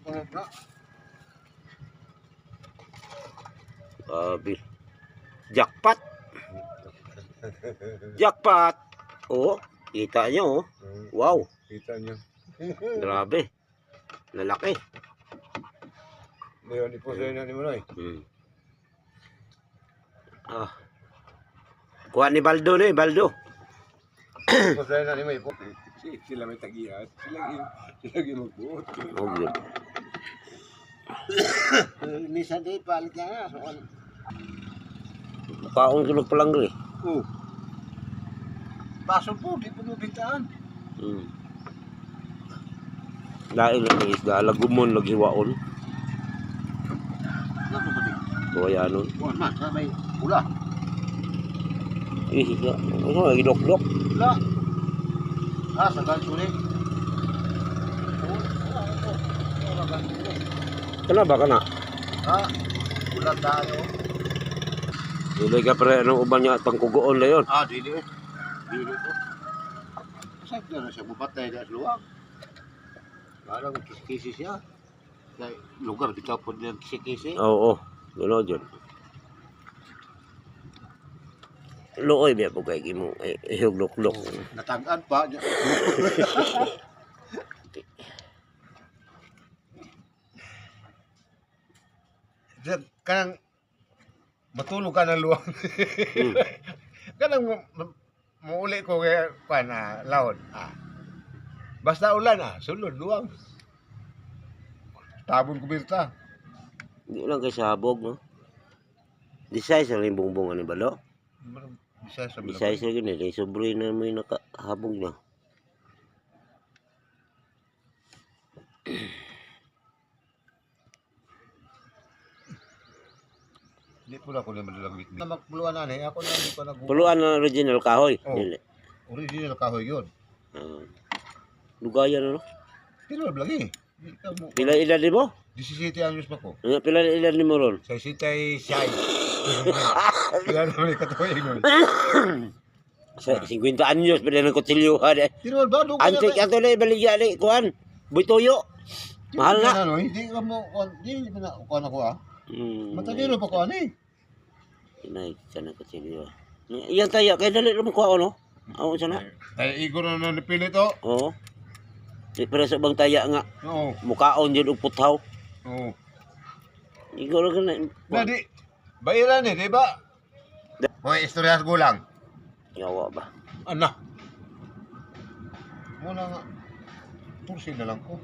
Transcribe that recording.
Punod na. Grabe. Jackpot. Jackpot. Oh, kita nyo, oh. Wow. Kita niyo. Grabe. Lalaki. Ngayon, ipusoy na ni Manoy. Ah. Kuha ni Baldo na eh, Baldo. Ipusoy na ni Manoy. Sila may tagihan. Sila yung magbuot. Oh, good. Minsan din, palit na nga. Mukhaong tulog pa lang rin. Oo. Baso po, di po nabintaan. Lain lang ng isda, lagumon, laghiwaon. Ano ba di? Kaya nun. Buwan man, sa may pula. Ano, idok-dok. Pula. Sa gansulit. Kana ba kana? Pula tayo. Dili ka pre, anong uban niya at pangkugoon na yun. Dili. Dili po. Saan na siya bupatay na luwag? Parang kisi siya. Lugar kita po ng kisi-kisi. Oo, gano'n dyan. Looy biya po kay mo, ihuglok-lok. Natagaan pa. Kanang matulog ka ng luwag. Kanang muuli ko kaya laod. Basta ulan sulod luwag. Tabon kubirta. Hindi lang kay sabog, no? Disay sa rin bongbong ni Balo. Disay sa gini, sobre na may nakahabog na. Hindi pula ko na madalagwit. Magpuluan na ako na hindi pa nag- Puluan na original kahoy. Oh. Dili. Original kahoy yun. Lugayan, no? Pero lagi. Pila edad ni mo? 17 anyos pa ko. Pila edad ni mo ron? Sa sitay siyay. Pila naman yung katuwing nun. Sa 50 anyos, pwede ng kutsilyuhan eh. Pero ba? Antik ato na ibaligya ni kuhan. Buitoyo. Mahal na. Hindi ka mo, hindi mo na kuha na kuha. Matagiro pa kuha na eh. Inay, sana kutsilyuhan. Iyan tayo, kaya dali naman kuha no? Ako sana. Ay, igo na napili to. Oo. Di para sa bang taya nga. Oo. Mukaon dyan og puthaw. Oo. Ikaw lang na. Dadi, bayaran eh, di ba? Hoy, istoryas gulang. Yawa ba? Ano? Muna nga. Tursi na lang ko.